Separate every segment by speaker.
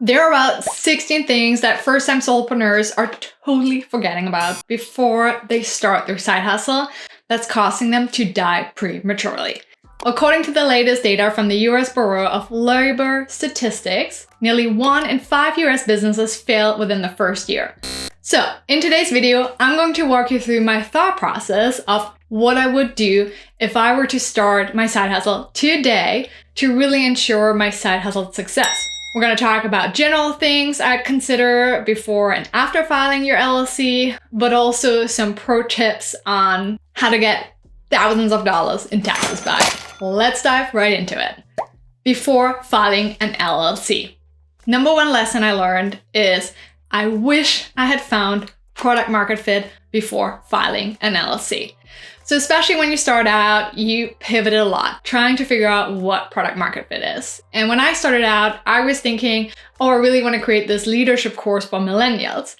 Speaker 1: There are about 16 things that first-time solopreneurs are totally forgetting about before they start their side hustle that's causing them to die prematurely. According to the latest data from the US Bureau of Labor Statistics, nearly 1 in 5 US businesses fail within the first year. So, in today's video, I'm going to walk you through my thought process of what I would do if I were to start my side hustle today to really ensure my side hustle success. We're going to talk about general things I'd consider before and after filing your LLC, but also some pro tips on how to get thousands of dollars in taxes back. Let's dive right into it. Before filing an LLC. Number one lesson I learned is I wish I had found product market fit before filing an LLC. So especially when you start out, you pivot a lot, trying to figure out what product market fit is. And when I started out, I was thinking, oh, I really want to create this leadership course for millennials.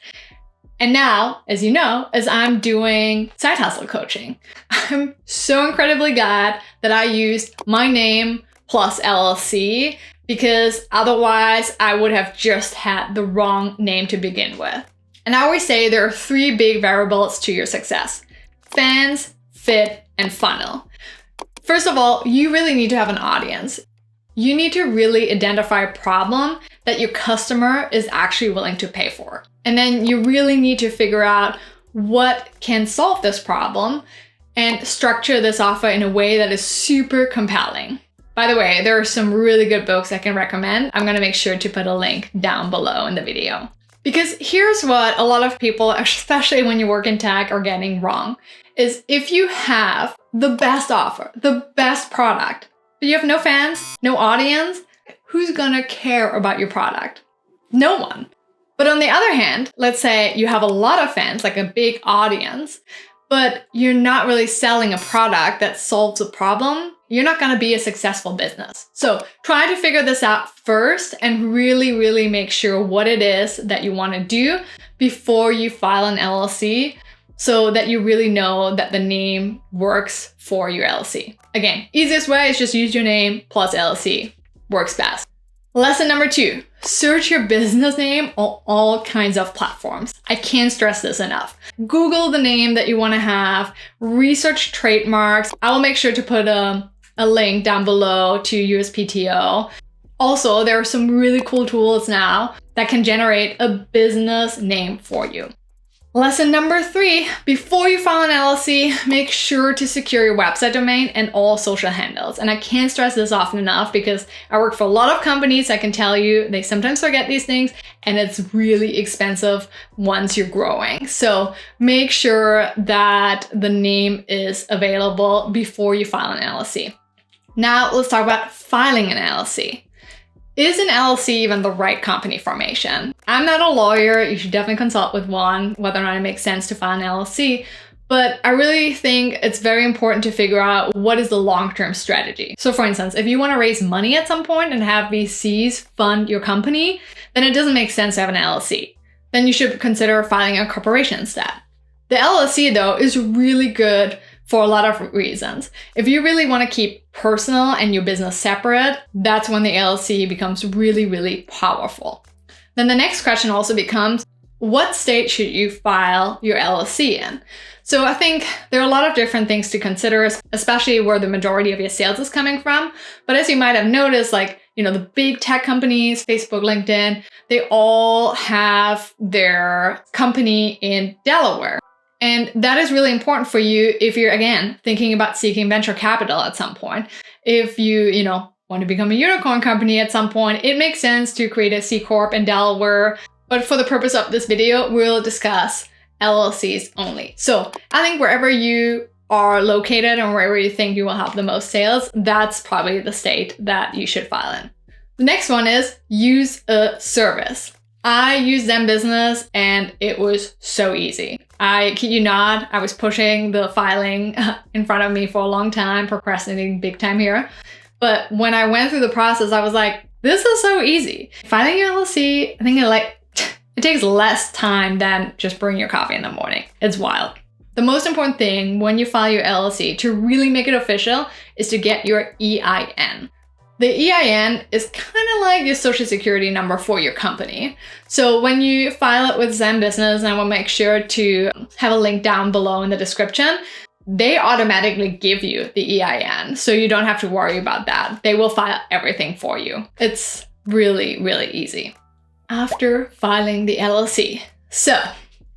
Speaker 1: And now, as you know, as I'm doing side hustle coaching, I'm so incredibly glad that I used my name plus LLC, because otherwise I would have just had the wrong name to begin with. And I always say there are 3 big variables to your success: fans, fit, and funnel. First of all, you really need to have an audience. You need to really identify a problem that your customer is actually willing to pay for. And then you really need to figure out what can solve this problem and structure this offer in a way that is super compelling. By the way, there are some really good books I can recommend. I'm going to make sure to put a link down below in the video. Because here's what a lot of people, especially when you work in tech, are getting wrong, is if you have the best offer, the best product, but you have no fans, no audience, who's gonna care about your product? No one. But on the other hand, let's say you have a lot of fans, like a big audience, but you're not really selling a product that solves a problem, you're not gonna be a successful business. So try to figure this out first and really make sure what it is that you wanna do before you file an LLC, so that you really know that the name works for your LLC. Again, easiest way is just use your name plus LLC. Works best. Lesson number 2, search your business name on all kinds of platforms. I can't stress this enough. Google the name that you want to have, research trademarks. I will make sure to put a link down below to USPTO. Also, there are some really cool tools now that can generate a business name for you. Lesson number 3, before you file an LLC, make sure to secure your website domain and all social handles. And I can't stress this often enough because I work for a lot of companies. I can tell you they sometimes forget these things and it's really expensive once you're growing. So make sure that the name is available before you file an LLC. Now let's talk about filing an LLC. Is an LLC even the right company formation? I'm not a lawyer. You should definitely consult with one, whether or not it makes sense to file an LLC. But I really think it's very important to figure out what is the long-term strategy. So for instance, if you want to raise money at some point and have VCs fund your company, then it doesn't make sense to have an LLC. Then you should consider filing a corporation instead. The LLC, though, is really good for a lot of reasons. If you really want to keep personal and your business separate, that's when the LLC becomes really powerful. Then the next question also becomes, what state should you file your LLC in? So I think there are a lot of different things to consider, especially where the majority of your sales is coming from. But as you might have noticed, like, the big tech companies, Facebook, LinkedIn, they all have their company in Delaware. And that is really important for you if you're, again, thinking about seeking venture capital at some point. If you, want to become a unicorn company at some point, it makes sense to create a C Corp in Delaware. But for the purpose of this video, we'll discuss LLCs only. So I think wherever you are located and wherever you think you will have the most sales, that's probably the state that you should file in. The next one is use a service. I used Zenbusiness and it was so easy. I kid you not, I was pushing the filing in front of me for a long time, procrastinating big time here. But when I went through the process, I was like, this is so easy. Filing your LLC, I think it takes less time than just brewing your coffee in the morning. It's wild. The most important thing when you file your LLC to really make it official is to get your EIN. The EIN is kind of like your social security number for your company. So when you file it with Zenbusiness, and we'll make sure to have a link down below in the description, they automatically give you the EIN. So you don't have to worry about that. They will file everything for you. It's really, really easy. After filing the LLC. So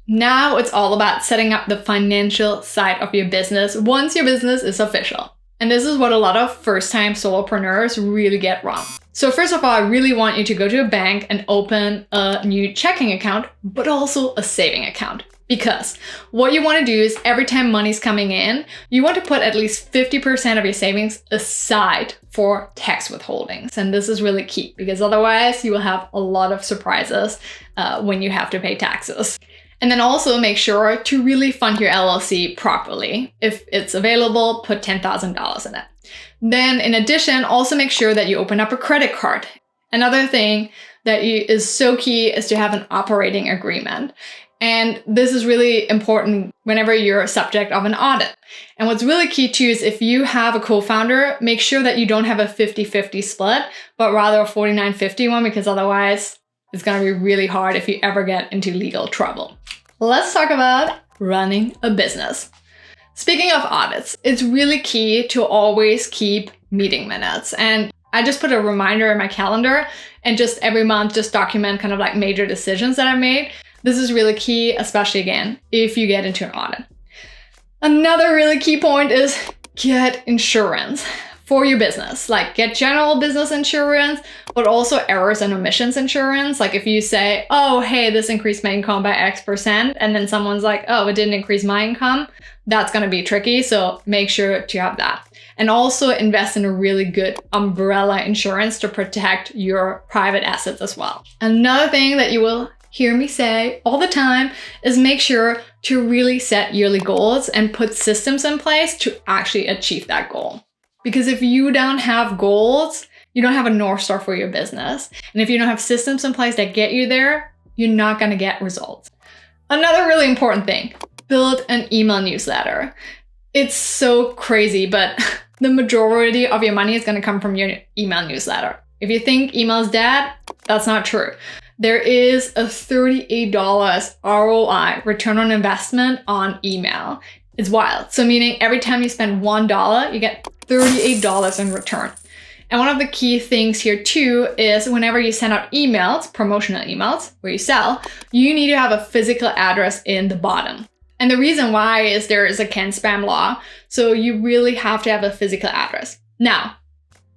Speaker 1: now it's all about setting up the financial side of your business once your business is official. And this is what a lot of first-time solopreneurs really get wrong. So first of all, I really want you to go to a bank and open a new checking account, but also a saving account. Because what you want to do is every time money's coming in, you want to put at least 50% of your savings aside for tax withholdings. And this is really key because otherwise you will have a lot of surprises when you have to pay taxes. And then also make sure to really fund your LLC properly. If it's available, put $10,000 in it. Then in addition, also make sure that you open up a credit card. Another thing that is so key is to have an operating agreement. And this is really important whenever you're a subject of an audit. And what's really key too is if you have a co-founder, make sure that you don't have a 50-50 split, but rather a 49-50 one, because otherwise it's going to be really hard if you ever get into legal trouble. Let's talk about running a business. Speaking of audits, it's really key to always keep meeting minutes. And I just put a reminder in my calendar and just every month just document kind of like major decisions that I made. This is really key, especially again, if you get into an audit. Another really key point is get insurance for your business. Like get general business insurance, but also errors and omissions insurance. Like if you say, oh, hey, this increased my income by X%, and then someone's like, oh, it didn't increase my income, that's gonna be tricky. So make sure to have that. And also invest in a really good umbrella insurance to protect your private assets as well. Another thing that you will hear me say all the time is make sure to really set yearly goals and put systems in place to actually achieve that goal. Because if you don't have goals, you don't have a North Star for your business. And if you don't have systems in place that get you there, you're not gonna get results. Another really important thing, build an email newsletter. It's so crazy, but the majority of your money is gonna come from your email newsletter. If you think email is dead, that's not true. There is a $38 ROI, return on investment on email. It's wild. So meaning every time you spend $1, you get $38 in return. And one of the key things here too is whenever you send out emails, promotional emails where you sell, you need to have a physical address in the bottom. And the reason why is there is a can spam law. So you really have to have a physical address. Now,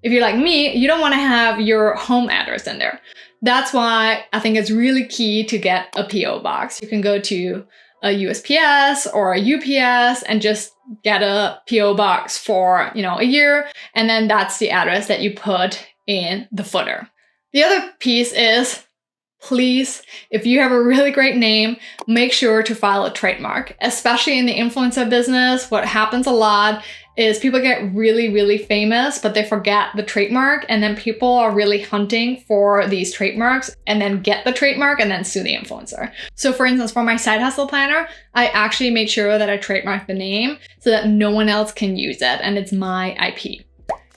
Speaker 1: if you're like me, you don't want to have your home address in there. That's why I think it's really key to get a PO box. You can go to a USPS or a UPS and just get a PO box for, a year. And then that's the address that you put in the footer. The other piece is, please, if you have a really great name, make sure to file a trademark, especially in the influencer business. What happens a lot is people get really, really famous, but they forget the trademark. And then people are really hunting for these trademarks and then get the trademark and then sue the influencer. So for instance, for my side hustle planner, I actually made sure that I trademarked the name so that no one else can use it. And it's my IP.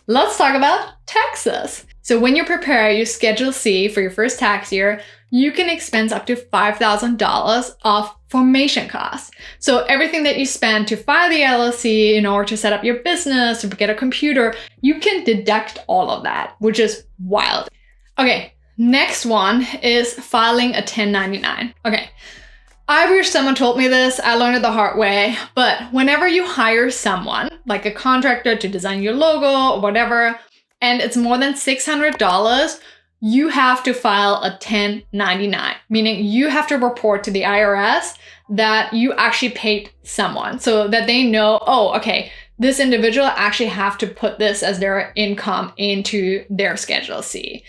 Speaker 1: Let's talk about taxes. So when you prepare your Schedule C for your first tax year, you can expense up to $5,000 of formation costs. So everything that you spend to file the LLC, or to set up your business, to get a computer, you can deduct all of that, which is wild. Okay, next one is filing a 1099. Okay, I wish someone told me this. I learned it the hard way. But whenever you hire someone, like a contractor to design your logo or whatever, and it's more than $600, you have to file a 1099, meaning you have to report to the IRS that you actually paid someone so that they know, oh, okay, this individual actually have to put this as their income into their Schedule C.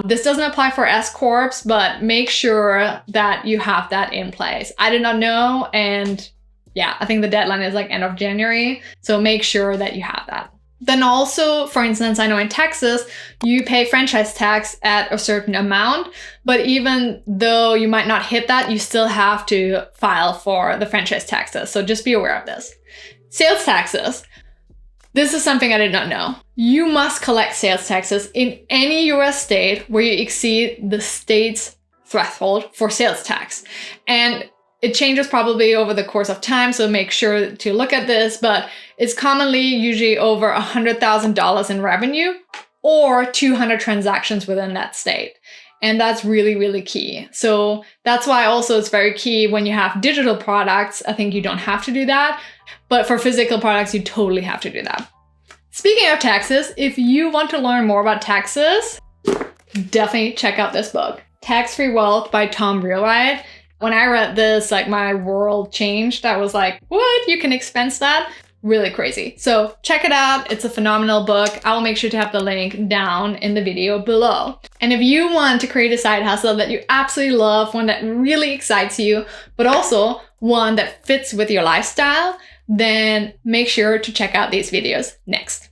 Speaker 1: This doesn't apply for S-Corps, but make sure that you have that in place. I did not know, and yeah, I think the deadline is like end of January, so make sure that you have that. Then also, for instance, I know in Texas, you pay franchise tax at a certain amount, but even though you might not hit that, you still have to file for the franchise taxes. So just be aware of this. Sales taxes. This is something I did not know. You must collect sales taxes in any US state where you exceed the state's threshold for sales tax. And it changes probably over the course of time, so make sure to look at this, but it's commonly usually over $100,000 in revenue or 200 transactions within that state. And that's really, really key. So that's why also it's very key when you have digital products. I think you don't have to do that, but for physical products, you totally have to do that. Speaking of taxes, if you want to learn more about taxes, definitely check out this book, Tax-Free Wealth by Tom Wheelwright. When I read this, like my world changed. I was like, what? You can expense that? Really crazy. So check it out. It's a phenomenal book. I will make sure to have the link down in the video below. And if you want to create a side hustle that you absolutely love, one that really excites you, but also one that fits with your lifestyle, then make sure to check out these videos next.